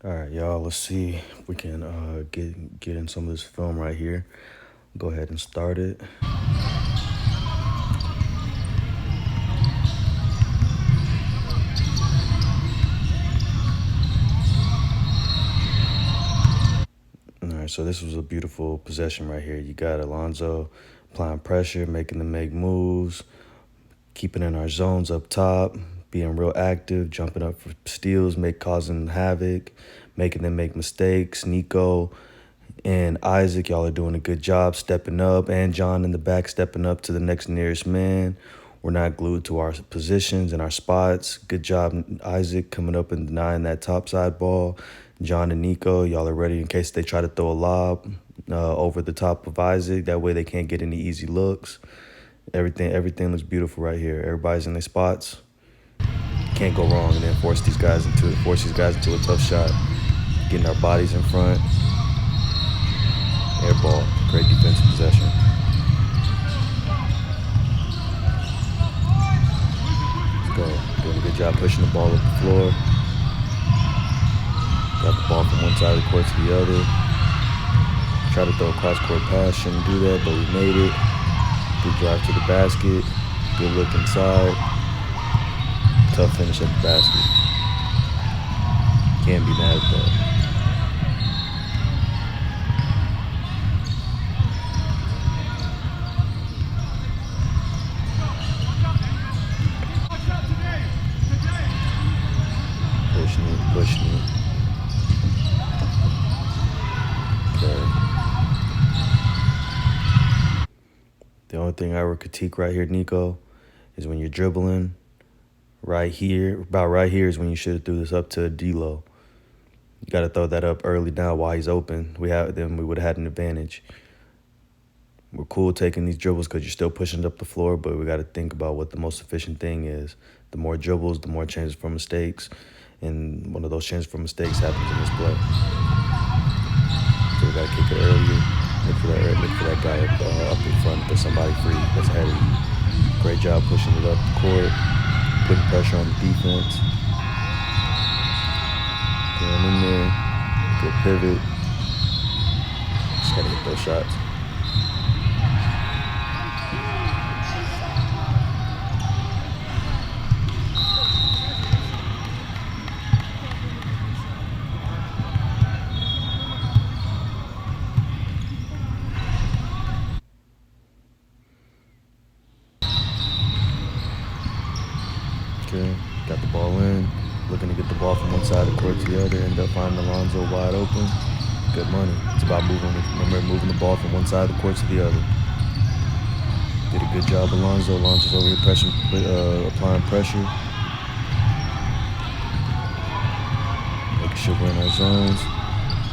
All right, y'all. Let's see if we can get in some of this film right here. Go ahead and start it. All right, so this was a beautiful possession right here. You got Alonzo applying pressure, making them make moves, keeping in our zones up top, being real active, jumping up for steals, causing havoc, making them make mistakes. Nico and Isaac, y'all are doing a good job stepping up, and John in the back stepping up to the next nearest man. We're not glued to our positions and our spots. Good job, Isaac, coming up and denying that topside ball. John and Nico, y'all are ready in case they try to throw a lob over the top of Isaac. That way they can't get any easy looks. Everything looks beautiful right here. Everybody's in their spots. Can't go wrong, and then force these guys into a tough shot. Getting our bodies in front. Air ball. Great defensive possession. Let's go. Doing a good job pushing the ball up the floor. Got the ball from one side of the court to the other. Try to throw a cross-court pass. Shouldn't do that, but we made it. Good drive to the basket. Good look inside. Tough finish at the basket. Can't be mad at that. Pushing it. Okay. The only thing I would critique right here, Nico, is when you're dribbling right here is when you should have threw this up to D-Lo. You got to throw that up early now while he's open. We would have had an advantage. We're cool taking these dribbles because you're still pushing it up the floor, but we got to think about what the most efficient thing is. The more dribbles, the more chances for mistakes, and one of those chances for mistakes happens in this play. So we got to kick it earlier. Look for that guy up in front. There's somebody free that's ahead of you. Great job pushing it up the court, putting pressure on the defense. Going in there, good pivot. Just got to hit those shots. Okay, got the ball in. Looking to get the ball from one side of the court to the other. End up finding Alonzo wide open. Good money. It's about moving the ball from one side of the court to the other. Did a good job, Alonzo. Alonzo's over here applying pressure. Making sure we're in our zones.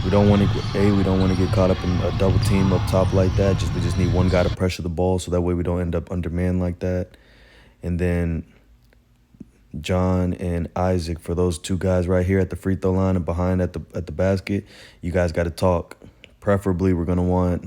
We don't want to get caught up in a double team up top like that. We just need one guy to pressure the ball so that way we don't end up undermanned like that. And then John and Isaac, for those two guys right here at the free throw line and behind at the basket, you guys got to talk. Preferably, we're gonna want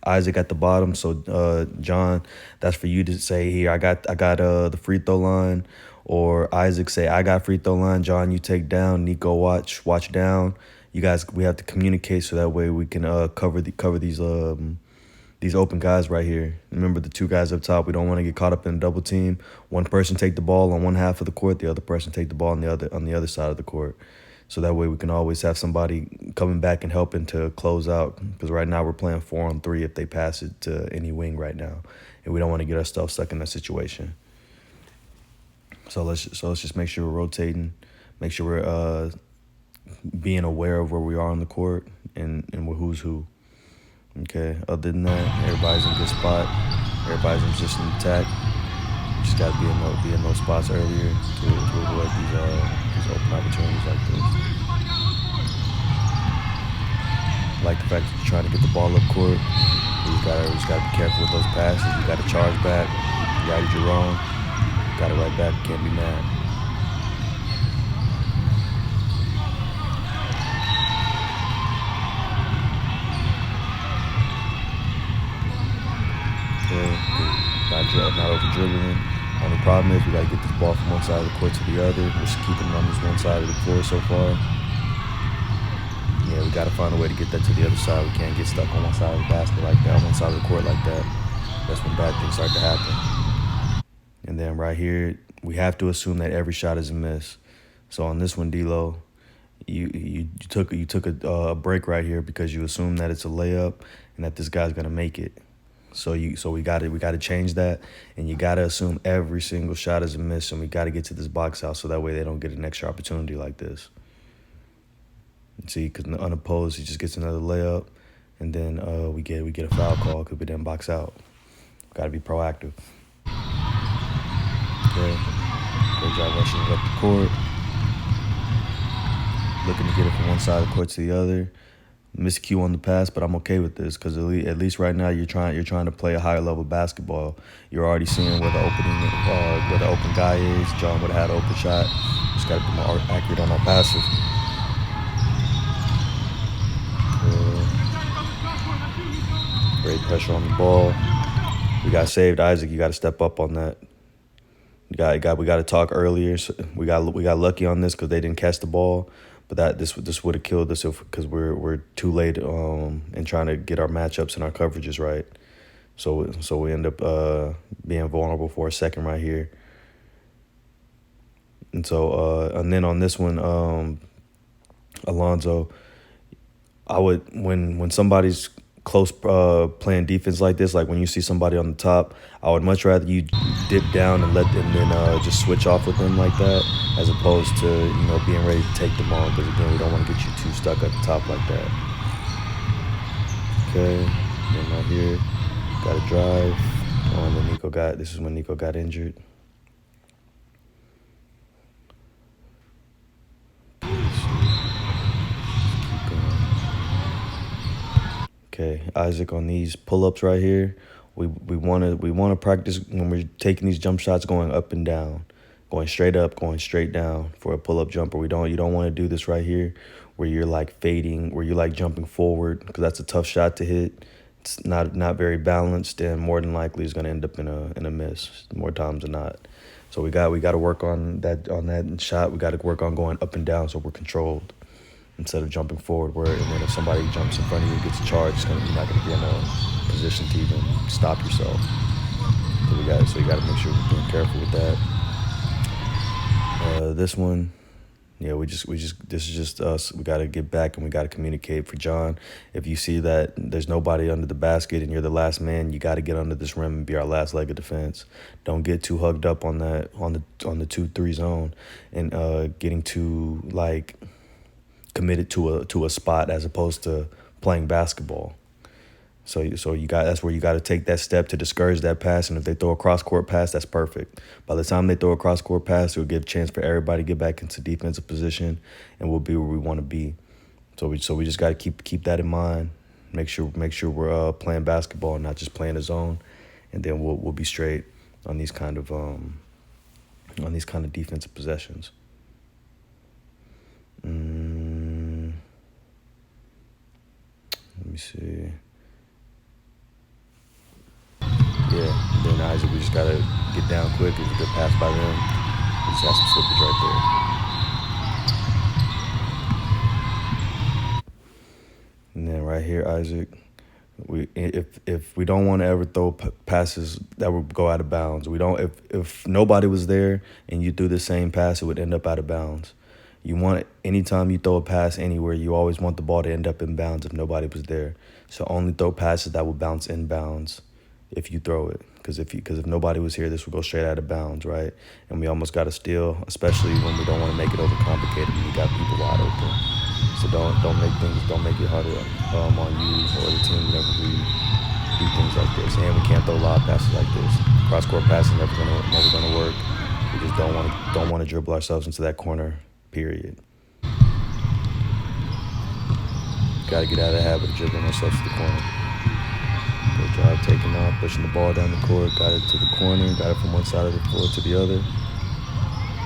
Isaac at the bottom. So John, that's for you to say here. I got the free throw line, or Isaac say I got free throw line. John, you take down. Nico, watch down. You guys, we have to communicate so that way we can cover these open guys right here. Remember the two guys up top. We don't want to get caught up in a double team. One person take the ball on one half of the court, the other person take the ball on the other side of the court. So that way we can always have somebody coming back and helping to close out. Because right now we're playing 4-on-3 if they pass it to any wing right now, and we don't want to get ourselves stuck in that situation. So let's just make sure we're rotating, make sure we're being aware of where we are on the court and who's who. Okay, other than that, everybody's in a good spot. Everybody's in position to attack. Just got to be in those spots earlier to avoid these open opportunities like this. I like the fact that you're trying to get the ball up court. You just got to be careful with those passes. You got to charge back. Righted you wrong. Got it right back. Can't be mad. Not over dribbling. Only problem problem is we got to get this ball from one side of the court to the other. We're just keeping it on this one side of the floor so far. Yeah, we got to find a way to get that to the other side. We can't get stuck on one side of the basket like that, one side of the court like that. That's when bad things start to happen. And then right here, we have to assume that every shot is a miss. So on this one, D'Lo, you took a break right here because you assume that it's a layup and that this guy's gonna make it. So we got to change that, and you got to assume every single shot is a miss, and we got to get to this box out so that way they don't get an extra opportunity like this. See, because unopposed, he just gets another layup, and then we get a foul call because we didn't box out. Got to be proactive. Okay, great job rushing it up the court, looking to get it from one side of the court to the other. Miscue on the pass, but I'm okay with this because at least right now you're trying to play a higher level basketball. You're already seeing where the open guy is. John would have had an open shot. Just got to be more accurate on our passes. Great pressure on the ball. We got saved, Isaac. You got to step up on that. We got to talk earlier. So we got lucky on this because they didn't catch the ball. But this would have killed us because we're too late in trying to get our matchups and our coverages right. So we end up being vulnerable for a second right here. And so and then on this one, Alonzo, I would when somebody's close playing defense like this, like when you see somebody on the top, I would much rather you dip down and then just switch off with them like that, as opposed to being ready to take them on, because again we don't want to get you too stuck at the top like that. Okay, then right here, got to drive. And then this is when Nico got injured. Okay, Isaac, on these pull-ups right here, we want to practice when we're taking these jump shots going up and down, going straight up, going straight down for a pull-up jumper. You don't want to do this right here where you're like fading, where you're like jumping forward, because that's a tough shot to hit. It's not very balanced, and more than likely it's going to end up in a miss more times than not. So we got to work on that shot. We got to work on going up and down so we're controlled, instead of jumping forward, and then if somebody jumps in front of you and gets charged, you're not going to be in a position to even stop yourself. So you got to make sure we're being careful with that. This one, yeah, this is just us. We got to get back and we got to communicate. For John, if you see that there's nobody under the basket and you're the last man, you got to get under this rim and be our last leg of defense. Don't get too hugged up on that on the 2-3 zone and getting too like committed to a spot as opposed to playing basketball. So that's where you got to take that step to discourage that pass, and if they throw a cross-court pass, that's perfect. By the time they throw a cross-court pass, it'll give a chance for everybody to get back into defensive position, and we'll be where we want to be. So we just got to keep that in mind. Make sure we're playing basketball and not just playing a zone, and then we'll be straight on these kind of defensive possessions. Let me see. Yeah, then Isaac, we just got to get down quick. It's a good pass by them. We just have some slippage right there. And then right here, Isaac, if we don't want to ever throw passes that would go out of bounds. If nobody was there and you threw the same pass, it would end up out of bounds. You want, anytime you throw a pass anywhere, you always want the ball to end up in bounds if nobody was there. So only throw passes that will bounce in bounds if you throw it. Because if nobody was here, this would go straight out of bounds, right? And we almost got to steal, especially when we don't want to make it overcomplicated and we got people wide open. So don't make it harder on you or the team whenever we do things like this. And we can't throw lob passes like this. Cross-court passing never gonna work. We just don't want to dribble ourselves into that corner. Period. Got to get out of the habit of dribbling ourselves to the corner. Good job taking off, pushing the ball down the court, got it to the corner, got it from one side of the floor to the other.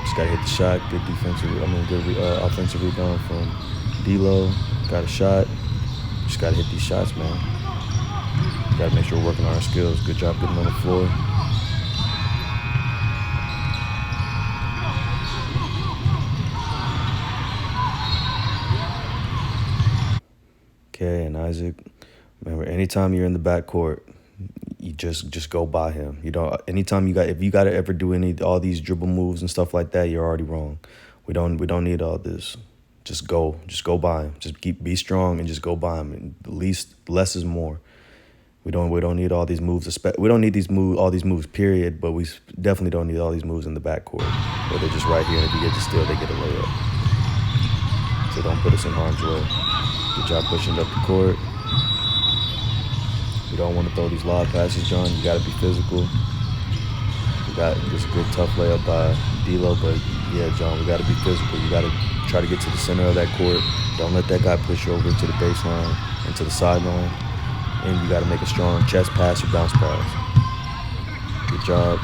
Just got to hit the shot. Good offensive rebound from D'Lo. Got a shot. Just got to hit these shots, man. Got to make sure we're working on our skills. Good job getting on the floor. Okay, and Isaac, remember, anytime you're in the backcourt, you just go by him. You don't. Anytime if you got to ever do all these dribble moves and stuff like that, you're already wrong. We don't need all this. Just go by him. Just be strong and just go by him. And less is more. We don't need all these moves. We don't need all these moves. Period. But we definitely don't need all these moves in the backcourt where they're just right here. And if you get the steal, they get a layup. So don't put us in harm's way. Good job pushing up the court. We don't want to throw these lob passes, John. You got to be physical. We got this good tough layup by D'Lo, but yeah, John, we got to be physical. You got to try to get to the center of that court. Don't let that guy push you over to the baseline and to the sideline. And you got to make a strong chest pass or bounce pass. Good job.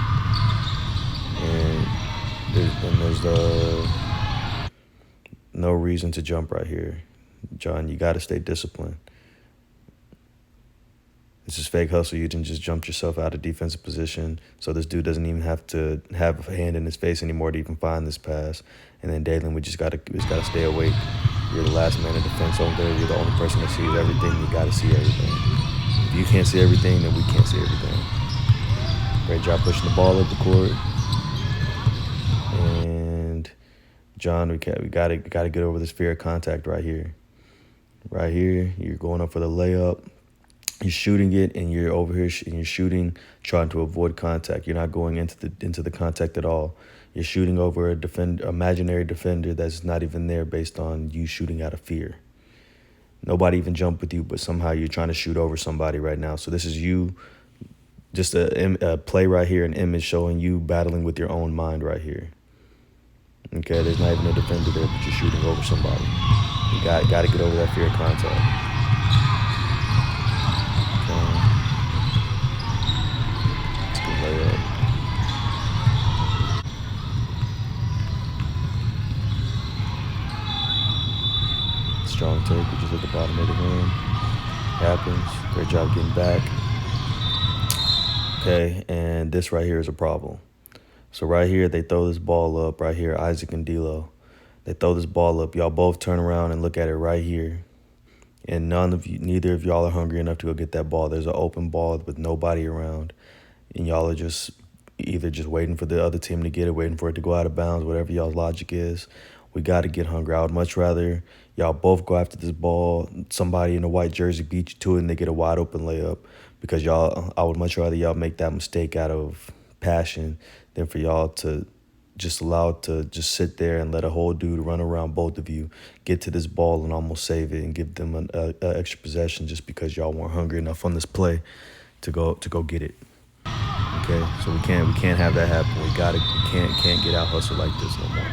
And there's no reason to jump right here. John, you got to stay disciplined. This is fake hustle. You didn't just jump yourself out of defensive position. So this dude doesn't even have to have a hand in his face anymore to even find this pass. And then Dalen, we just gotta stay awake. You're the last man in defense over there. You're the only person that sees everything. You gotta see everything. If you can't see everything, then we can't see everything. Great job pushing the ball up the court. And John, we gotta get over this fear of contact right here. Right here, you're going up for the layup. You're shooting it, and you're over here and you're shooting, trying to avoid contact. You're not going into the contact at all. You're shooting over imaginary defender that's not even there based on you shooting out of fear. Nobody even jumped with you, but somehow you're trying to shoot over somebody right now. So this is you, just a play right here, an image showing you battling with your own mind right here. Okay, there's not even a defender there, but you're shooting over somebody. You got to get over that fear of contact. Strong take, which is at the bottom of the rim. Happens. Great job getting back. Okay, and this right here is a problem. So right here, they throw this ball up. Right here, Isaac and D'Lo. They throw this ball up. Y'all both turn around and look at it right here. And neither of y'all are hungry enough to go get that ball. There's an open ball with nobody around. And y'all are just either just waiting for the other team to get it, waiting for it to go out of bounds, whatever y'all's logic is. We got to get hungry. I would much rather y'all both go after this ball, somebody in a white jersey beat you to it, and they get a wide open layup. Because I would much rather y'all make that mistake out of passion than for y'all to just allow it to just sit there and let a whole dude run around both of you, get to this ball and almost save it and give them an extra possession just because y'all weren't hungry enough on this play to go get it. Okay, so we can't have that happen. We can't get out hustled like this no more.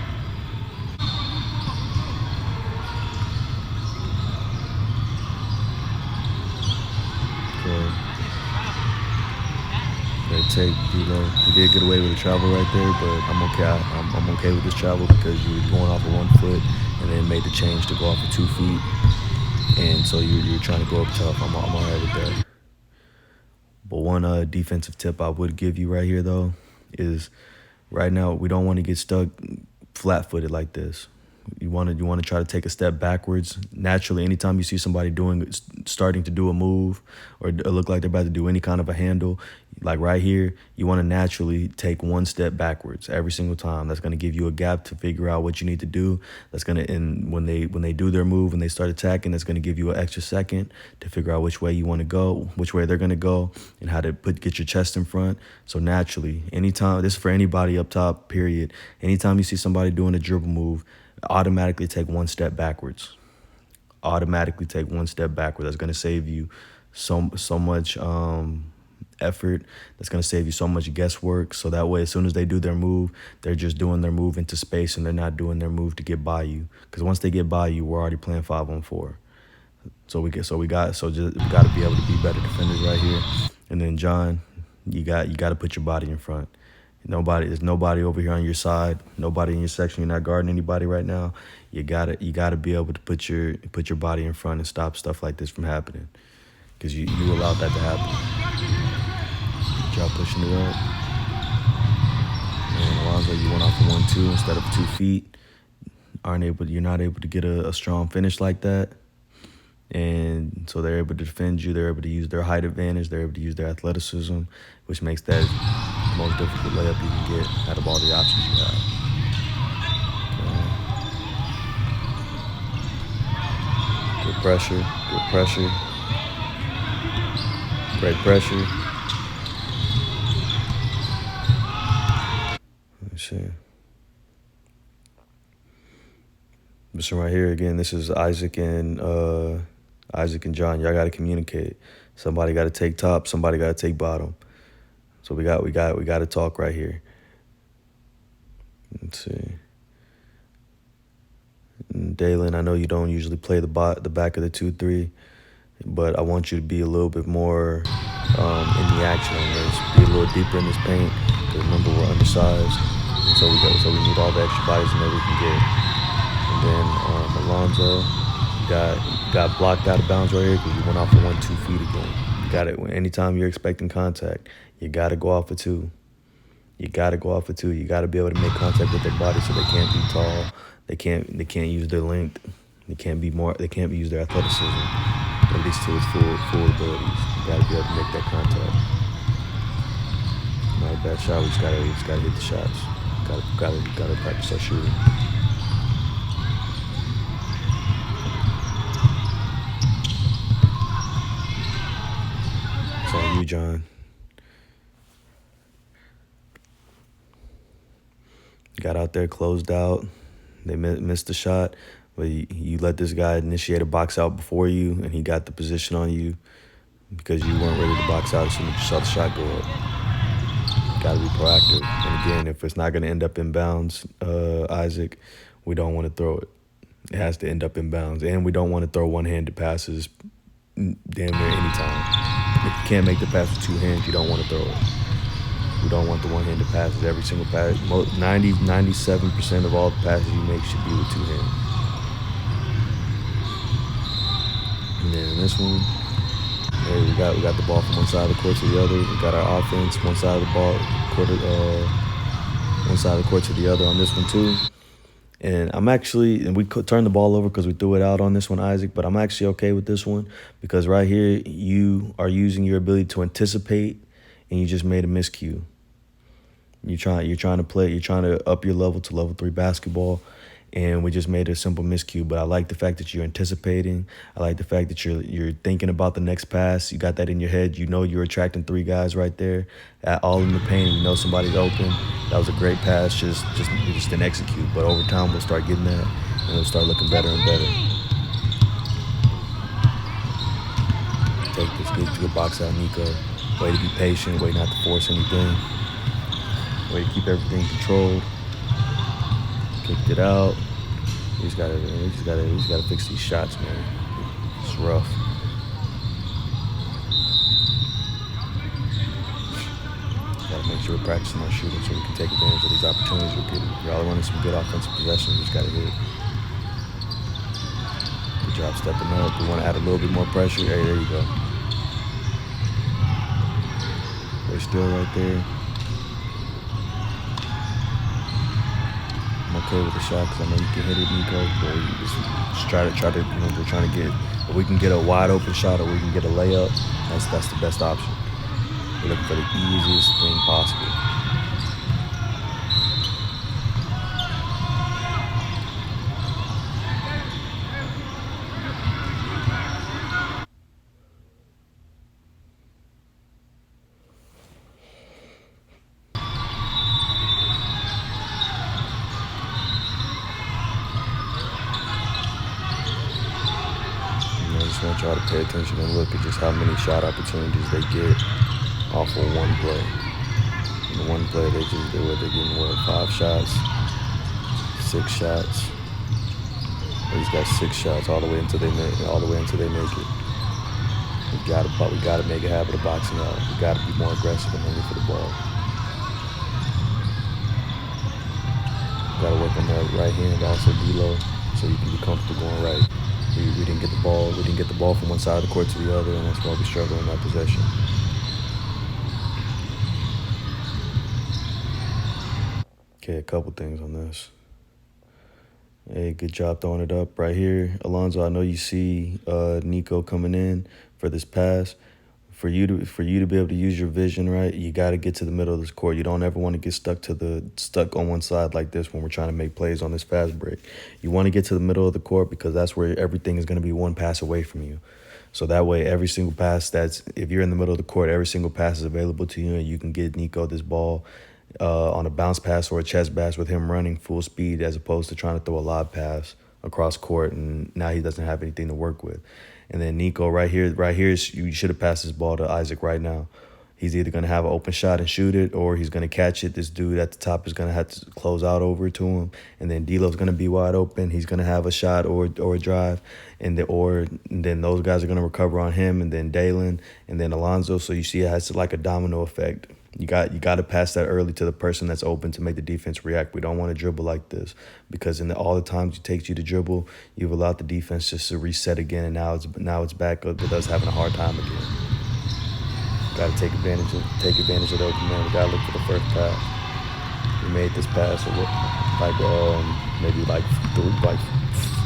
Great take, D'Lo. You did get away with the travel right there, but I'm okay. I'm okay with this travel because you were going off of 1 foot and then made the change to go off of 2 feet, and so you're trying to go up tough. I'm all right with that. But one defensive tip I would give you right here though is right now we don't want to get stuck flat-footed like this. You want to try to take a step backwards. Naturally, anytime you see somebody starting to do a move or look like they're about to do any kind of a handle, like right here, you want to naturally take 1 step backwards every single time. That's going to give you a gap to figure out what you need to do. That's going to, and when they do their move and they start attacking, that's going to give you an extra second to figure out which way you want to go, which way they're going to go, and how to get your chest in front. So naturally, anytime, this is for anybody up top, period. Anytime you see somebody doing a dribble move, automatically take 1 step backwards. Automatically take 1 step backward. That's going to save you so much effort. That's going to save you so much guesswork. So that way, as soon as they do their move, they're just doing their move into space and they're not doing their move to get by you. Because once they get by you, we're already playing 5-on-4. So we got to be able to be better defenders right here. And then John, you got to put your body in front. There's nobody over here on your side. Nobody in your section. You're not guarding anybody right now. You gotta be able to put your body in front and stop stuff like this from happening, because you allowed that to happen. Good job pushing it up. And Alonzo, you went off of 1-2 instead of 2 feet. You're not able to get a strong finish like that. And so they're able to defend you. They're able to use their height advantage. They're able to use their athleticism, which makes that the most difficult layup you can get out of all the options you have. Good pressure. Good pressure. Great pressure. Let's see. This one right here again. This is Isaac and John. Y'all got to communicate. Somebody got to take top. Somebody got to take bottom. So we got to talk right here. Let's see. Dalen, I know you don't usually play the back of the 2-3, but I want you to be a little bit more in the action on this. Be a little deeper in this paint. Because remember, we're undersized, and so we need all the extra bodies that we can get. And then Alonzo got blocked out of bounds right here because you went off of 1-2 feet again. You got it. Anytime you're expecting contact, you got to go off of 2. You got to go off of 2. You got to be able to make contact with their body so they can't be tall. They can't use their length. They can't use their athleticism, at least to its full abilities. You got to be able to make that contact. Not a bad shot. We just gotta hit the shots. Gotta practice our shooting. It's on you, John. Got out there, closed out. They missed the shot, but you let this guy initiate a box out before you, and he got the position on you because you weren't ready to box out as soon as you saw the shot go up. Got to be proactive. And again, if it's not going to end up in bounds, Isaac, we don't want to throw it. It has to end up in bounds, and we don't want to throw one-handed passes damn near any time. If you can't make the pass with 2 hands, you don't want to throw it. We don't want the one-handed passes. Every single pass, 97% of all the passes you make should be with 2 hands. And then in this one, hey, we got the ball from one side of the court to the other. We got our offense one side of the ball, one side of the court to the other on this one too. And we turned the ball over because we threw it out on this one, Isaac. But I'm actually okay with this one because right here you are using your ability to anticipate, and you just made a miscue. You're trying to up your level to level 3 basketball, and we just made a simple miscue. But I like the fact that you're anticipating. I like the fact that you're thinking about the next pass. You got that in your head. You know you're attracting 3 guys right there, all in the paint. And you know somebody's open. That was a great pass. Just didn't execute. But over time we'll start getting that, and it'll start looking better and better. Take this good box out, Nico. Way to be patient. Way not to force anything. Way to keep everything controlled. Kicked it out. He's got to fix these shots, man. It's rough. Got to make sure we're practicing our shooting so we can take advantage of these opportunities repeatedly. Y'all are running some good offensive possessions. Just got to hit. Good job stepping up. We want to add a little bit more pressure. Hey, there you go. They're still right there. I'm okay with the shot because I know you can hit it, Nico. But you just try to, we're trying to get, if we can get a wide open shot or we can get a layup, that's the best option. We're looking for the easiest thing possible. I want y'all to pay attention and look at just how many shot opportunities they get off of one play. In the one play, they're getting 5 shots, 6 shots. These got 6 shots all the way until they make it. We gotta make a habit of boxing out. We gotta be more aggressive and hungry for the ball. Gotta work on that right hand, also D-low, so you can be comfortable going right. We didn't get the ball. We didn't get the ball from one side of the court to the other, and that's why we struggle in that possession. Okay, a couple things on this. Hey, good job throwing it up right here. Alonzo, I know you see Nico coming in for this pass. For you to be able to use your vision, right, you got to get to the middle of this court. You don't ever want to get stuck on one side like this when we're trying to make plays on this fast break. You want to get to the middle of the court because that's where everything is going to be one pass away from you. So that way, every single pass if you're in the middle of the court, every single pass is available to you, and you can get Nico this ball on a bounce pass or a chest pass with him running full speed, as opposed to trying to throw a lob pass across court, and now he doesn't have anything to work with. And then Nico right here, you should have passed this ball to Isaac right now. He's either going to have an open shot and shoot it, or he's going to catch it. This dude at the top is going to have to close out over to him, and then D'Lo's going to be wide open. He's going to have a shot or a drive, and then those guys are going to recover on him, and then Dalen, and then Alonzo. So you see it has like a domino effect. You got to pass that early to the person that's open to make the defense react. We don't want to dribble like this, because in all the times it takes you to dribble, you've allowed the defense just to reset again, and now it's back with us having a hard time again. Got to take advantage of the open man. We got to look for the first pass. We made this pass maybe like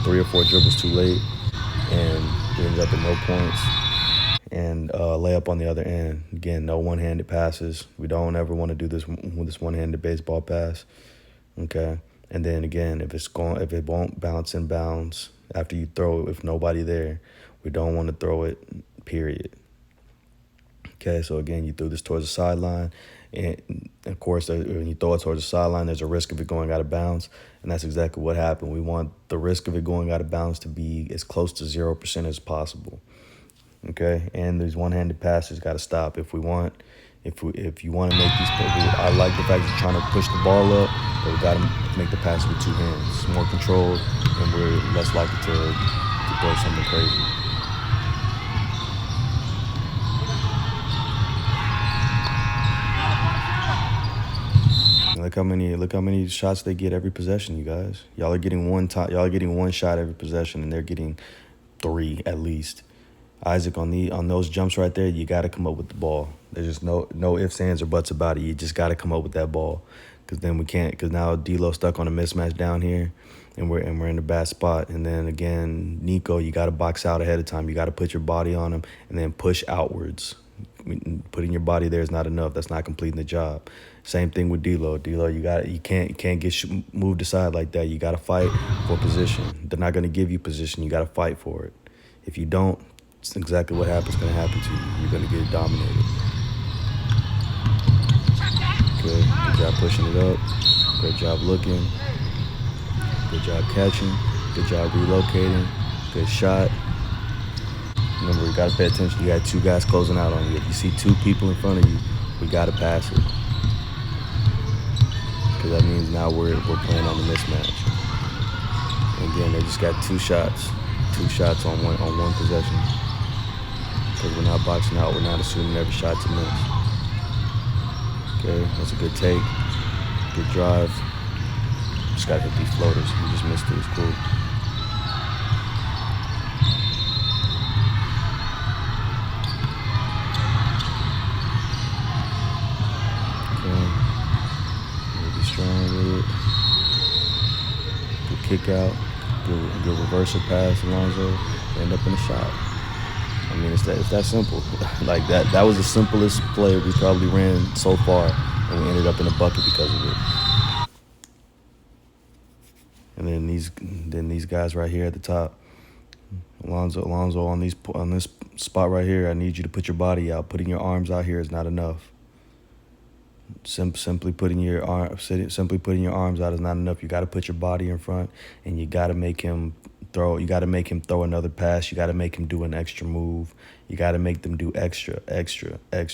3 or 4 dribbles too late, and we ended up with no points. And layup on the other end. Again, no one-handed passes. We don't ever want to do this one-handed baseball pass. Okay. And then again, if it won't bounce in bounds after you throw it with nobody there, we don't want to throw it. Period. Okay. So again, you threw this towards the sideline, and of course, when you throw it towards the sideline, there's a risk of it going out of bounds, and that's exactly what happened. We want the risk of it going out of bounds to be as close to 0% as possible. Okay, and these one-handed passes got to stop. If you want to make these plays, I like the fact that you're trying to push the ball up, but we got to make the pass with 2 hands. It's more controlled, and we're less likely to throw something crazy. Look how many shots they get every possession, you guys. Y'all are getting one shot every possession, and they're getting 3 at least. Isaac, on those jumps right there, you got to come up with the ball. There's just no ifs, ands, or buts about it. You just got to come up with that ball, because then we can't. Because now D'Lo's stuck on a mismatch down here, and we're in a bad spot. And then again, Nico, you got to box out ahead of time. You got to put your body on him and then push outwards. Putting your body there is not enough. That's not completing the job. Same thing with D'Lo. You can't get moved aside like that. You got to fight for position. They're not going to give you position. You got to fight for it. If you don't, it's exactly what happens going to happen to you. You're going to get dominated. Good job pushing it up. Great job looking. Good job catching. Good job relocating. Good shot. Remember, you got to pay attention. You got 2 guys closing out on you. If you see 2 people in front of you, we got to pass it, because that means now we're playing on the mismatch. And again, they just got 2 shots on one possession. Because we're not boxing out, we're not assuming every shot's a miss. Okay, that's a good take. Good drive. Just got to hit these floaters. We just missed it. It's cool. Okay. We'll be strong with it. Good kick out. Good reversal pass, Alonzo. End up in a shot. I mean, it's that simple. Like that was the simplest play we probably ran so far, and we ended up in a bucket because of it. And then these guys right here at the top, Alonzo on this spot right here. I need you to put your body out. Putting your arms out here is not enough. Simply putting your arms out is not enough. You got to put your body in front, and you got to make him throw. You got to make him throw another pass. You got to make him do an extra move. You got to make them do extra. That's what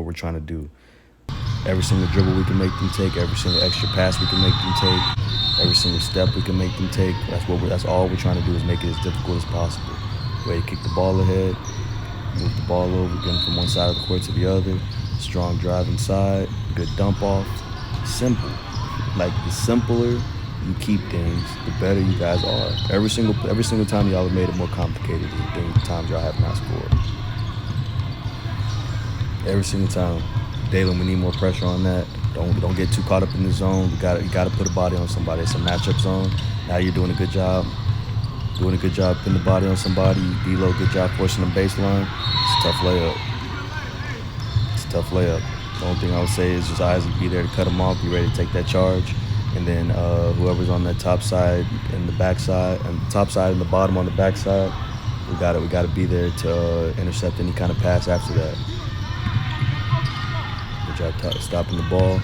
we're trying to do. Every single dribble we can make them take. Every single extra pass we can make them take. Every single step we can make them take. That's all we're trying to do, is make it as difficult as possible. Way to kick the ball ahead, move the ball over, getting from one side of the court to the other. Strong drive inside, good dump off. Simple. Like, the simpler you keep things, the better you guys are. Every single time y'all have made it more complicated than the times y'all have not scored. Every single time. Dalen, we need more pressure on that. Don't get too caught up in the zone. You gotta put a body on somebody. It's a matchup zone. Now you're doing a good job. Doing a good job putting the body on somebody. D-Lo, good job forcing the baseline. It's a tough layup. It's a tough layup. The only thing I would say is just Isaac be there to cut him off, be ready to take that charge. And then whoever's on that top side and the back side, and top side and the bottom on the back side, we gotta be there to intercept any kind of pass after that. Good job stopping the ball.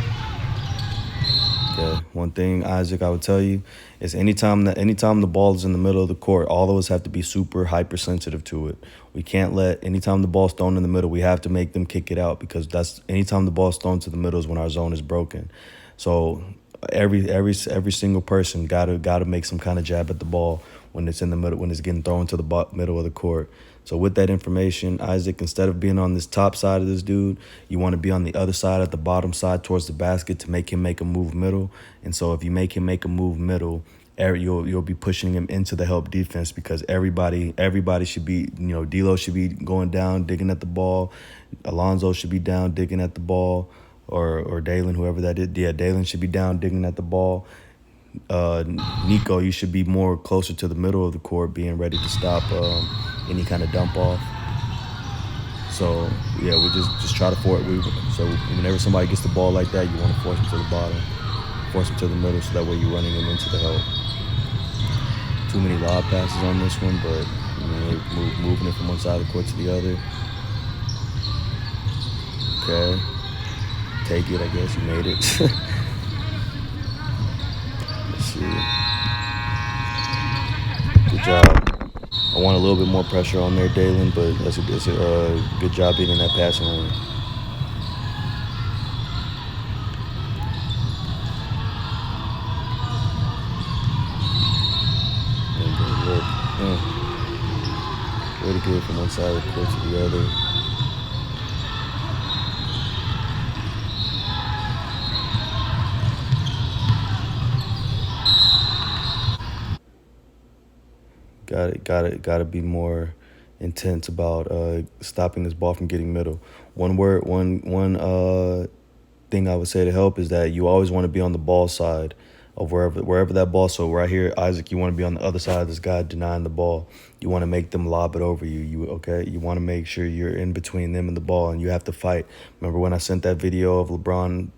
Okay. One thing, Isaac, I would tell you is anytime the ball is in the middle of the court, all of us have to be super hypersensitive to it. We can't anytime the ball's thrown in the middle, we have to make them kick it out, because anytime the ball's thrown to the middle is when our zone is broken. So every single person gotta make some kind of jab at the ball when it's in the middle, when it's getting thrown to the middle of the court. So with that information, Isaac, instead of being on this top side of this dude, you want to be on the other side, at the bottom side towards the basket, to make him make a move middle. And so if you make him make a move middle, you'll be pushing him into the help defense, because everybody should be, D-Lo should be going down, digging at the ball. Alonzo should be down, digging at the ball, or Dalen, whoever that is. Yeah, Dalen should be down, digging at the ball. Nico, you should be more closer to the middle of the court, being ready to stop any kind of dump off. So yeah, we just try to force. So whenever somebody gets the ball like that, you want to force them to the bottom, force them to the middle, so that way you're running them into the help. Too many lob passes on this one, but moving it from one side of the court to the other. Okay, take it. I guess you made it. Let's see. Good job. I want a little bit more pressure on there, Dalen, but that's a good job being in that passing lane. Way to get it from one side of the court to the other. Got to be more intense about stopping this ball from getting middle. One thing I would say to help is that you always want to be on the ball side of wherever that ball. So right here, Isaac, you want to be on the other side of this guy denying the ball. You want to make them lob it over you. You want to make sure you're in between them and the ball, and you have to fight. Remember when I sent that video of LeBron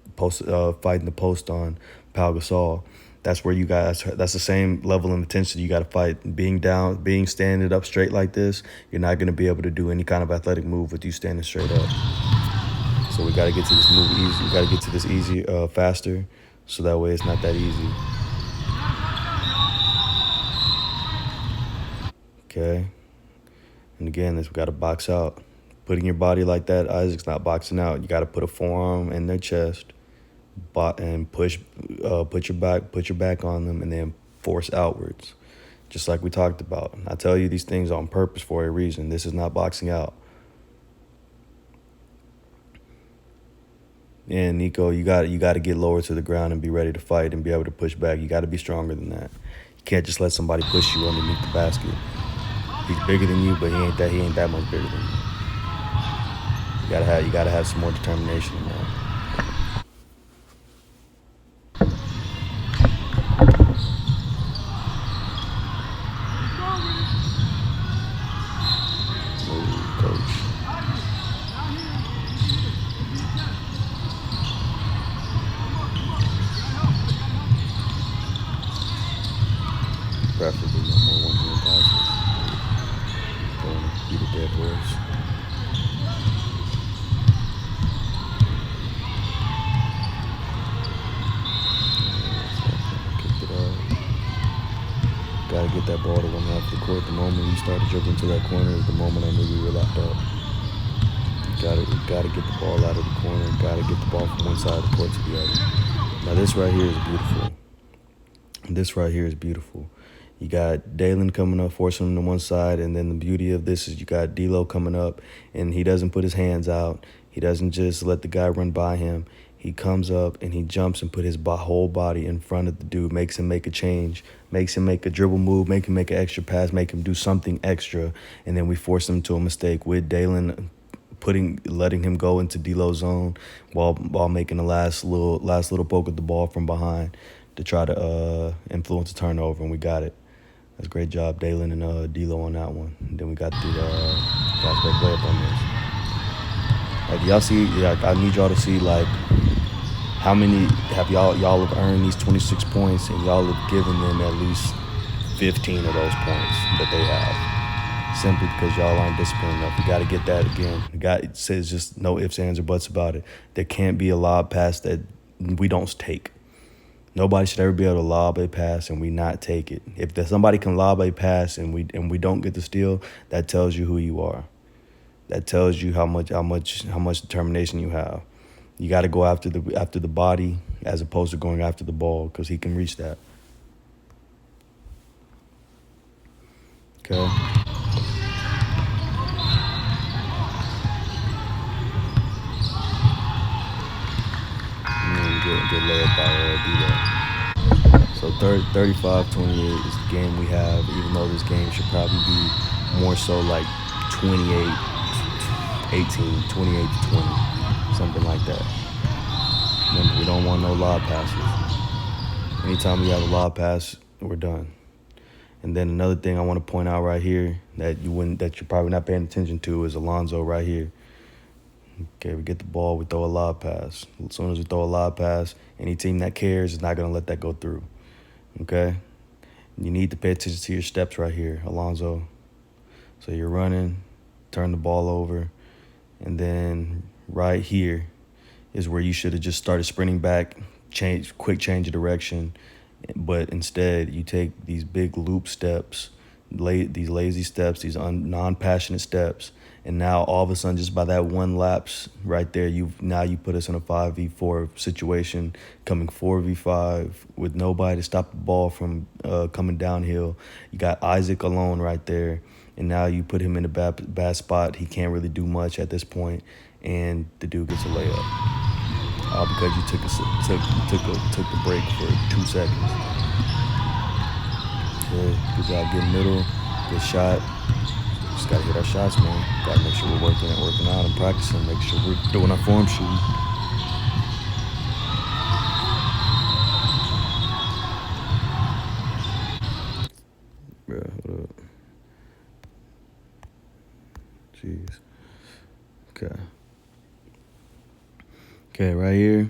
fighting the post on Pau Gasol? That's where that's the same level of intensity you got to fight. Being down, being standing up straight like this, you're not going to be able to do any kind of athletic move with you standing straight up. So we got to get to this move easy. We got to get to this easy, faster, so that way it's not that easy. Okay. And again, we got to box out. Putting your body like that, Isaac's not boxing out. You got to put a forearm in their chest, and put your back on them, and then force outwards, just like we talked about. I tell you these things on purpose for a reason. This is not boxing out. And Nico, you got to get lower to the ground and be ready to fight and be able to push back. You got to be stronger than that. You can't just let somebody push you underneath the basket. He's bigger than you, but he ain't that much bigger than you. You gotta have some more determination in that. Preferably no more one-hand passes. Don't beat a dead horse. Kicked it out. Gotta get that ball to one half of the court. The moment we started dribbling to that corner is the moment I knew we were locked up. Gotta get the ball out of the corner. Gotta get the ball from one side of the court to the other. Now this right here is beautiful. This right here is beautiful. You got Dalen coming up, forcing him to one side, and then the beauty of this is you got D-Lo coming up, and he doesn't put his hands out. He doesn't just let the guy run by him. He comes up and he jumps and put his whole body in front of the dude, makes him make a change, makes him make a dribble move, make him make an extra pass, make him do something extra, and then we force him to a mistake with Dalen letting him go into D'Lo's zone while making the last little poke at the ball from behind to try to influence a turnover, and we got it. That's a great job, Dalen and D'Lo on that one. And then we got the fast break layup on this. Like y'all see, I need y'all to see like how many have y'all have earned these 26 points, and y'all have given them at least 15 of those points that they have, simply because y'all aren't disciplined enough. You got to get that again. It says just no ifs, ands, or buts about it. There can't be a lob pass that we don't take. Nobody should ever be able to lob a pass and we not take it. If somebody can lob a pass and we don't get the steal, that tells you who you are. That tells you how much determination you have. You got to go after the body as opposed to going after the ball, because he can reach that. Okay. And then get layup by D'Lo. So 35-28 is the game we have, even though this game should probably be more so like 28-18, 28-20, something like that. Remember, we don't want no lob passes. Anytime we have a lob pass, we're done. And then another thing I want to point out right here that you're probably not paying attention to is Alonzo right here. Okay, we get the ball, we throw a lob pass. As soon as we throw a lob pass, any team that cares is not going to let that go through. Okay? You need to pay attention to your steps right here, Alonzo. So you're running, turn the ball over, and then right here is where you should have just started sprinting back, quick change of direction. But instead, you take these big loop steps, these lazy steps, these non-passionate steps, and now all of a sudden, just by that one lapse right there, you put us in a 5v4 situation, coming 4v5 with nobody to stop the ball from coming downhill. You got Isaac alone right there, and now you put him in a bad spot. He can't really do much at this point, and the dude gets a layup. Because you took the break for 2 seconds. Good job getting middle, good shot. Just gotta hit our shots, man. Gotta make sure we're working out and practicing. Make sure we're doing our form shooting. Bro, hold up. Jeez. Okay. Okay, right here.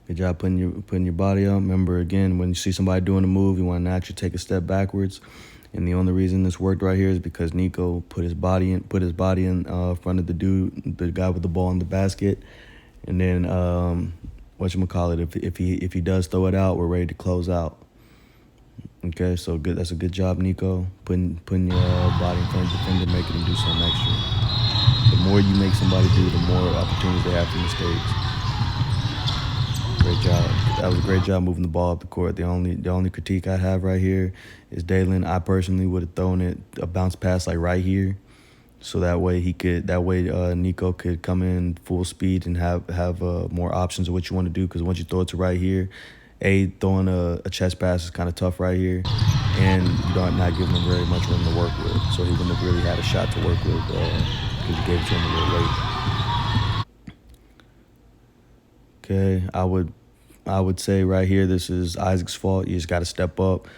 Good job putting your body up. Remember, again, when you see somebody doing a move, you want to naturally take a step backwards. And the only reason this worked right here is because Nico put his body in front of the guy with the ball in the basket. And then if he does throw it out, we're ready to close out. Okay, so good. That's a good job, Nico. Putting your body in front of the defender, making him do something extra. The more you make somebody do, the more opportunities they have for mistakes. Great job. That was a great job moving the ball up the court. The only critique I have right here is Dalen. I personally would have thrown it a bounce pass like right here, so that way Nico could come in full speed and have more options of what you want to do. Because once you throw it to right here, throwing a chest pass is kind of tough right here, and you're not giving him very much room to work with. So he wouldn't have really had a shot to work with because you gave it to him a little late. Okay, I would say right here, this is Isaac's fault. You just got to step up.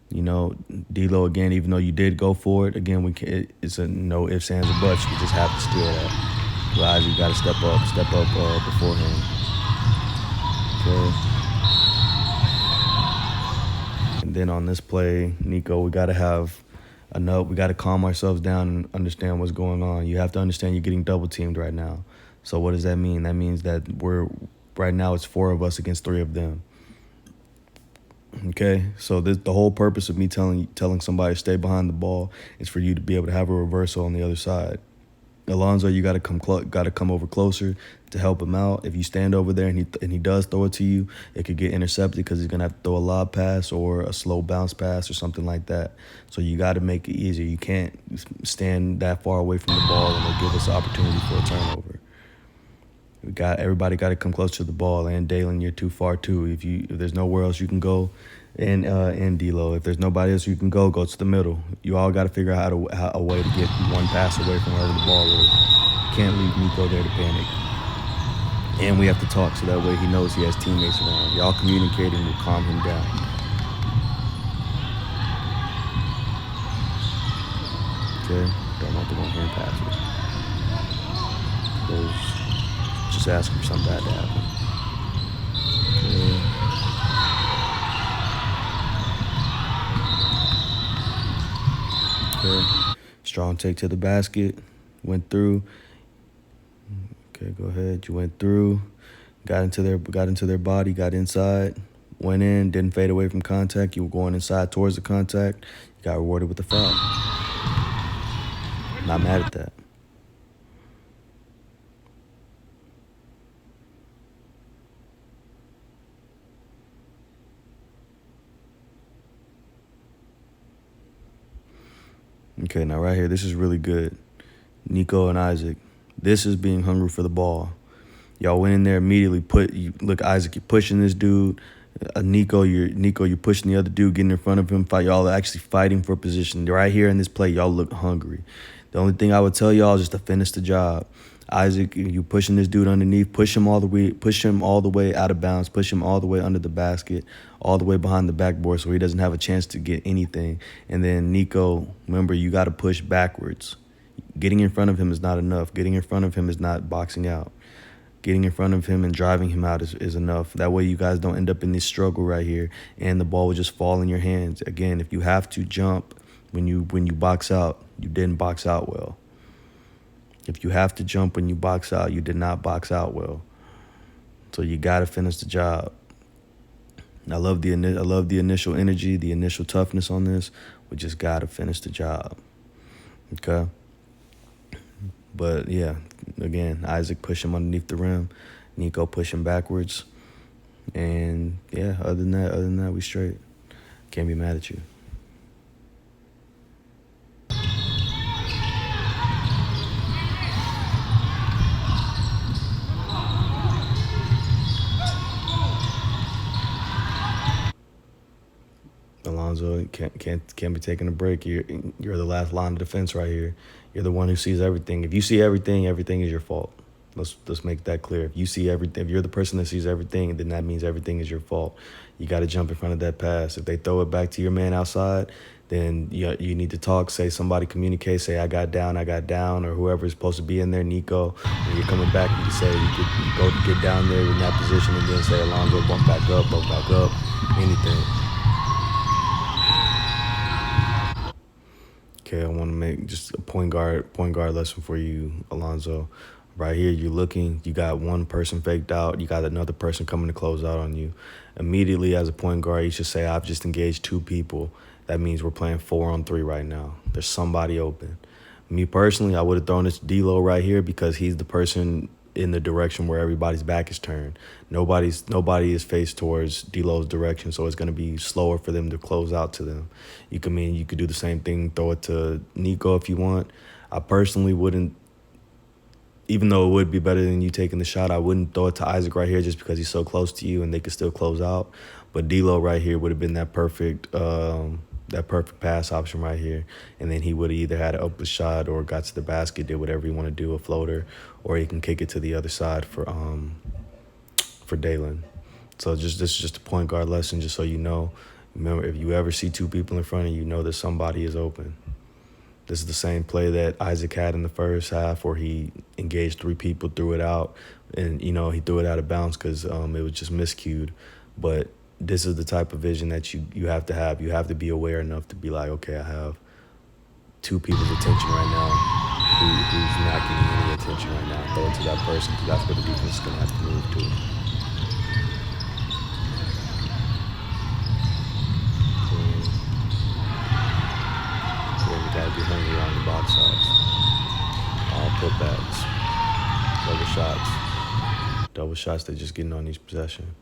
You know, D'Lo, again, even though you did go for it, again, it's a no ifs, ands, or buts. We just have to steal that. So Isaac got to step up beforehand. Okay. And then on this play, Nico, we got to calm ourselves down and understand what's going on. You have to understand you're getting double teamed right now. So what does that mean? That means that right now it's 4 of us against 3 of them. Okay, so the whole purpose of me telling somebody to stay behind the ball is for you to be able to have a reversal on the other side. Alonzo, you got to come over closer to help him out. If you stand over there and he does throw it to you, it could get intercepted because he's gonna have to throw a lob pass or a slow bounce pass or something like that. So you got to make it easier. You can't stand that far away from the ball and it'll give us an opportunity for a turnover. Everybody got to come close to the ball, and Dalen, you're too far too. If there's nowhere else you can go, and D'Lo, if there's nobody else you can go to the middle. You all got to figure out a way to get one pass away from wherever the ball is. Can't leave Nico there to panic. And we have to talk so that way he knows he has teammates around. Y'all communicating will calm him down. Okay, don't want the one hand passes. Those, just ask for something bad to happen. Okay. Okay. Strong take to the basket. Went through. Okay, go ahead. You went through. Got into their body. Got inside. Went in. Didn't fade away from contact. You were going inside towards the contact. You got rewarded with the foul. Not mad at that. Okay, now right here, this is really good. Nico and Isaac, this is being hungry for the ball. Y'all went in there immediately. Look, Isaac, you're pushing this dude. Nico, you're pushing the other dude, getting in front of him. Y'all are actually fighting for position. Right here in this play, y'all look hungry. The only thing I would tell y'all is just to finish the job. Isaac, you pushing this dude underneath, push him all the way out of bounds, push him all the way under the basket, all the way behind the backboard so he doesn't have a chance to get anything. And then Nico, remember, you got to push backwards. Getting in front of him is not enough. Getting in front of him is not boxing out. Getting in front of him and driving him out is enough. That way you guys don't end up in this struggle right here and the ball will just fall in your hands. Again, if you have to jump when you box out, you didn't box out well. If you have to jump when you box out, you did not box out well. So you got to finish the job. I love the initial energy, the initial toughness on this. We just got to finish the job. Okay? But, yeah, again, Isaac push him underneath the rim. Nico push him backwards. And, yeah, other than that, we straight. Can't be mad at you. Alonzo can't be taking a break. You're the last line of defense right here. You're the one who sees everything. If you see everything, everything is your fault. Let's make that clear. If you see everything, if you're the person that sees everything, then that means everything is your fault. You got to jump in front of that pass. If they throw it back to your man outside, then you need to talk. Say somebody communicate. Say I got down, or whoever is supposed to be in there, Nico. When you're coming back, you can say you could go get down there in that position and then say Alonzo, bump back up, anything. Okay, I want to make just a point guard lesson for you, Alonzo. Right here, you're looking, you got one person faked out, you got another person coming to close out on you. Immediately as a point guard, you should say, I've just engaged two people. That means we're playing 4-on-3 right now. There's somebody open. Me personally, I would have thrown this to D-Lo right here because he's the person in the direction where everybody's back is turned. Nobody is faced towards D-Lo's direction, so it's going to be slower for them to close out to them. You could do the same thing, throw it to Nico if you want. I personally wouldn't, even though it would be better than you taking the shot, I wouldn't throw it to Isaac right here just because he's so close to you and they could still close out. But D-Lo right here would have been that perfect pass option right here. And then he would have either had an open shot or got to the basket, did whatever he want to do, a floater, or he can kick it to the other side for Dalen. So this is just a point guard lesson, just so you know. Remember, if you ever see two people in front of you, know that somebody is open. This is the same play that Isaac had in the first half where he engaged three people, threw it out, and, he threw it out of bounds because it was just miscued. But this is the type of vision that you have to have. You have to be aware enough to be like, okay, I have two people's attention right now who's not getting any attention right now. Throw it to that person because that's where the defense is going to have to move to. Got to be hungry on the box sides. All putbacks. Double shots, they're just getting on each possession.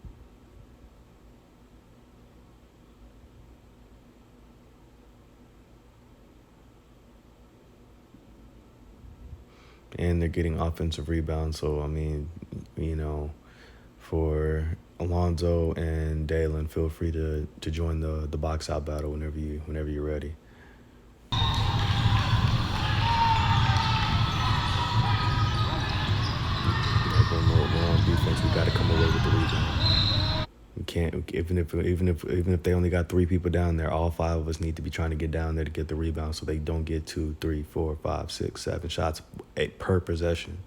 And they're getting offensive rebounds. So, for Alonzo and Dalen, feel free to join the box out battle whenever you're ready. when we're on defense, we got to come away with the rebound. We can't, even if they only got 3 people down there, all 5 of us need to be trying to get down there to get the rebound, so they don't get 2, 3, 4, 5, 6, 7 shots per possession.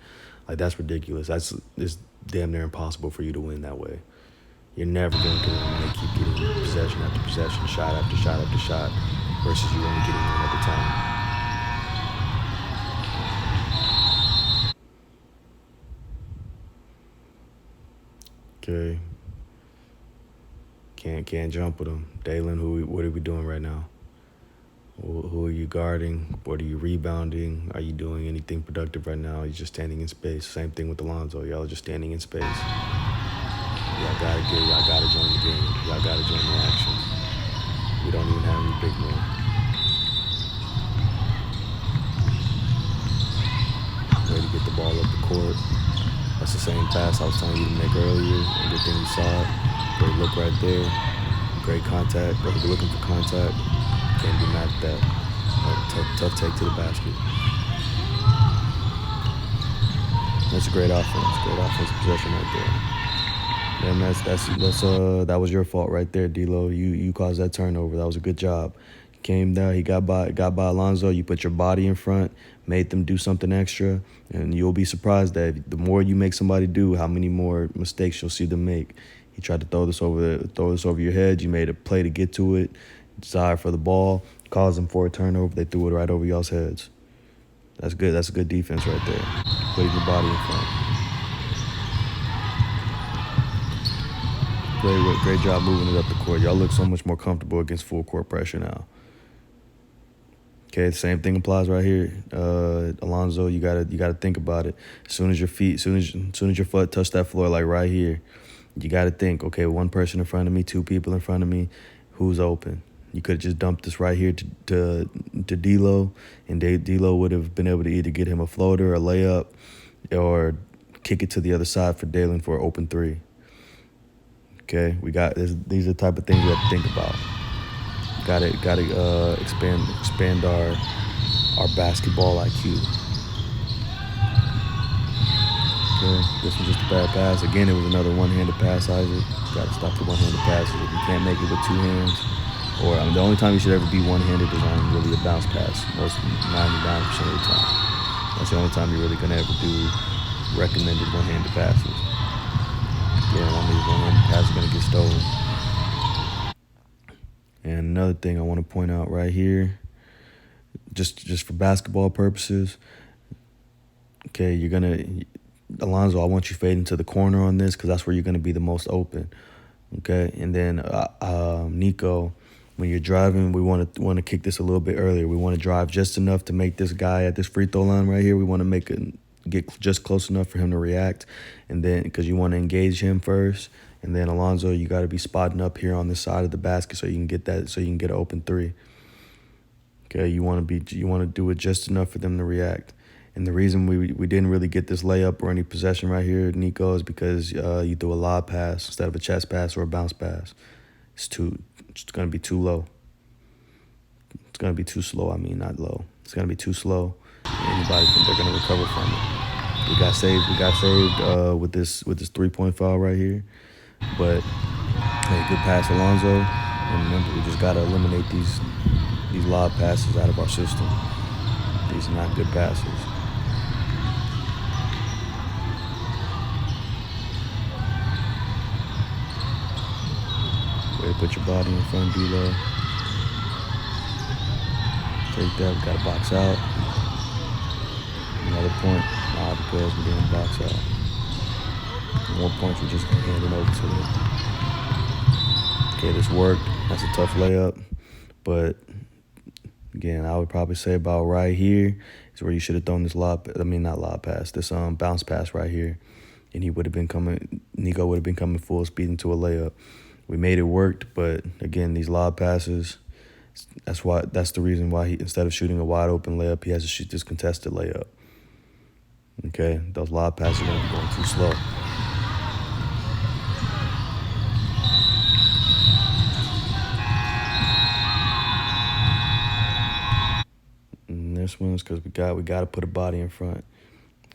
Like, that's ridiculous. It's damn near impossible for you to win that way. You're never going to win when they keep getting possession after possession, shot after shot after shot, versus you only getting one at a time. Okay. Can't jump with him. Dalen, what are we doing right now? Who are you guarding? What are you rebounding? Are you doing anything productive right now? You're just standing in space. Same thing with Alonzo. Y'all are just standing in space. Y'all gotta join the game. Y'all gotta join the action. We don't even have any big men. Way to get the ball up the court. That's the same pass I was telling you to make earlier. And good thing you saw it. Great look right there. Great contact. But if you're looking for contact, can't be mad at that. Tough take to the basket. That's a great offense. Great offensive possession right there. And that was your fault right there, D-Lo. You caused that turnover. That was a good job. You came down. He got by Alonzo. You put your body in front, made them do something extra, and you'll be surprised that the more you make somebody do, how many more mistakes you'll see them make. He tried to throw this over your head. You made a play to get to it, desire for the ball, caused them for a turnover. They threw it right over y'all's heads. That's good. That's a good defense right there. Putting your body in front. Great job moving it up the court. Y'all look so much more comfortable against full court pressure now. Okay, the same thing applies right here. Alonzo, you gotta think about it. As soon as your foot touch that floor, like right here, you gotta think, okay, 1 person in front of me, 2 people in front of me, who's open? You could have just dumped this right here to D-Lo, and D-Lo would have been able to either get him a floater, a layup, or kick it to the other side for Dalen for an open 3. Okay, these are the type of things we have to think about. Got to expand our basketball IQ. Okay, this was just a bad pass. Again, it was another one-handed pass, Isaac. Got to stop the one-handed passes. If you can't make it with 2 hands, the only time you should ever be one-handed is on really a bounce pass. Most 99% of the time. That's the only time you're really gonna ever do recommended one-handed passes. Yeah, one of these one-handed passes are gonna get stolen. And another thing I want to point out right here, just for basketball purposes, okay, Alonzo, I want you fading to the corner on this because that's where you're going to be the most open, okay? And then Nico, when you're driving, we want to kick this a little bit earlier. We want to drive just enough to make this guy at this free throw line right here. We want to get just close enough for him to react, and then because you want to engage him first. And then Alonzo, you got to be spotting up here on this side of the basket so you can get an open 3. Okay, you want to do it just enough for them to react. And the reason we didn't really get this layup or any possession right here, Nico, is because you threw a lob pass instead of a chest pass or a bounce pass. It's going to be too low. It's going to be too slow. I mean, not low. It's going to be too slow. Anybody think they're going to recover from it? We got saved with this 3-point foul right here. But hey, good pass, Alonzo. And remember, we just got to eliminate these lob passes out of our system. These are not good passes. Way to put your body in front, D-Lo. Take that. We got to box out. Another point. Nah, because we didn't box out. 1 point, we just handed over to them. Okay, this worked. That's a tough layup. But, again, I would probably say about right here is where you should have thrown this this bounce pass right here. And Nico would have been coming full speed into a layup. We made it work, but, again, these lob passes, that's the reason why instead of shooting a wide open layup, he has to shoot this contested layup. Okay, those lob passes are going too slow. This one is because we got to put a body in front.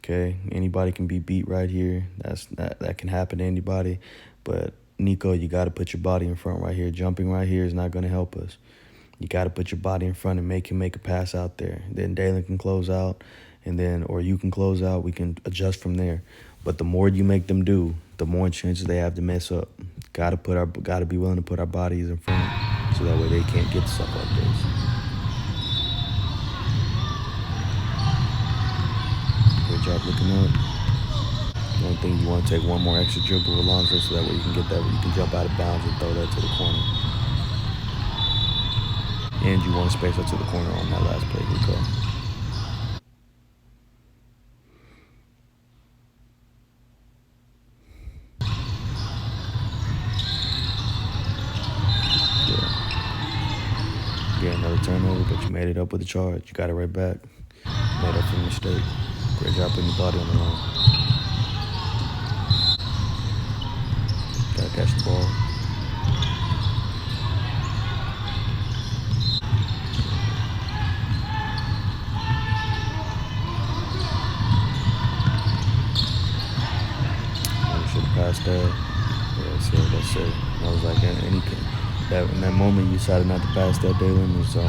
Okay, anybody can be beat right here. That can happen to anybody. But Nico, you got to put your body in front right here. Jumping right here is not going to help us. You got to put your body in front and make him make a pass out there. Then Dalen can close out, or you can close out. We can adjust from there. But the more you make them do, the more chances they have to mess up. Got to be willing to put our bodies in front, so that way they can't get stuff like this. Great job looking up. The only thing, you want to take one more extra dribble with Lonzo, so that way you can get that. You can jump out of bounds and throw that to the corner. And you want to space out to the corner on that last play. Good call. Yeah, another turnover, but you made it up with a charge. You got it right back. Made up for a mistake. Great job putting your body on the line. Gotta catch the ball. Should have passed that. Yeah, see what I said. I was like, in that moment you decided not to pass that, Dalen, was the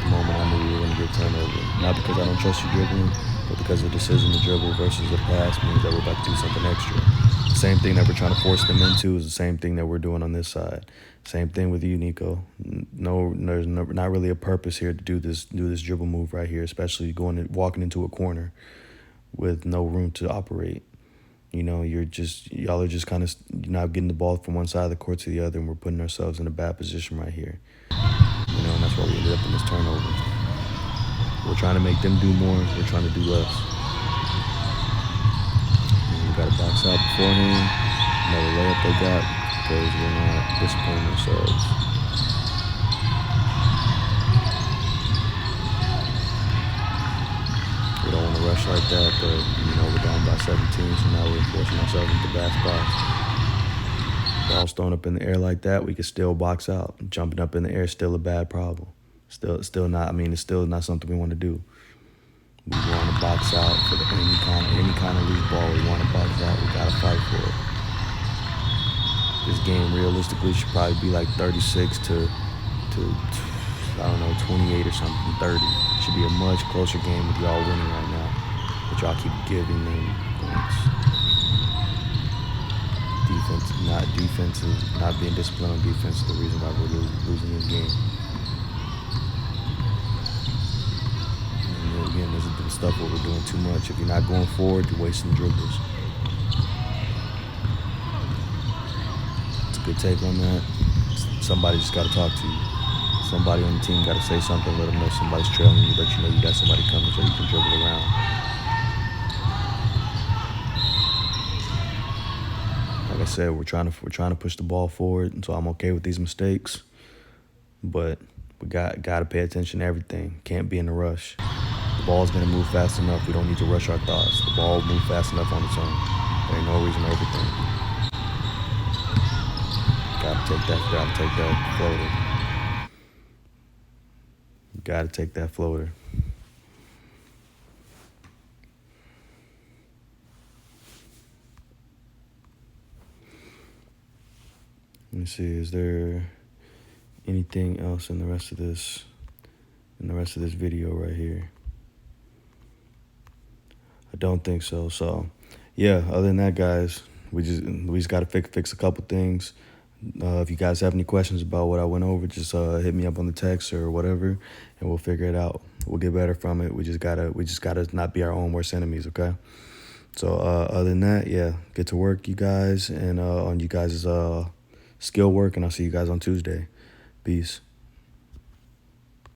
moment I knew we were going to get turnover. Not because I don't trust you dribbling, but because the decision to dribble versus the pass means that we're about to do something extra. The same thing that we're trying to force them into is the same thing that we're doing on this side. Same thing with you, Nico. There's not really a purpose here to do this dribble move right here, especially walking into a corner with no room to operate. You know, y'all are just kind of not getting the ball from one side of the court to the other, and we're putting ourselves in a bad position right here. You know, and that's why we ended up in this turnover. We're trying to make them do more. We're trying to do less. And we got to box out beforehand. Another layup they got because we're not disciplining ourselves. We don't want to rush like that, but, you know, we're down by 17, so now we're forcing ourselves into bad spots. Ball's thrown up in the air like that, we can still box out. Jumping up in the air is still a bad problem. It's still not something we want to do. We want to box out for any kind of loose ball. We want to box out. We got to fight for it. This game realistically should probably be like 36 to 28 or something, 30. It should be a much closer game with y'all winning right now. But y'all keep giving them points. Not being disciplined on defense is the reason why we're losing this game. And again, this is the stuff where we're doing too much. If you're not going forward, you're wasting dribbles. It's a good take on that. Somebody just got to talk to you. Somebody on the team got to say something, let them know somebody's trailing you, let you know you got somebody coming so you can dribble around. Like I said, we're trying to push the ball forward, and so I'm okay with these mistakes. But we got to pay attention to everything. Can't be in a rush. The ball's gonna move fast enough. We don't need to rush our thoughts. The ball will move fast enough on its own. There ain't no reason to overthink. Gotta take that floater. Got to take that floater. Let me see. Is there anything else in the rest of this video right here? I don't think so. So, yeah. Other than that, guys, we just got to fix a couple things. If you guys have any questions about what I went over, just hit me up on the text or whatever, and we'll figure it out. We'll get better from it. We just gotta not be our own worst enemies, okay? So other than that, yeah, get to work, you guys, and on you guys' skill work, and I'll see you guys on Tuesday. Peace.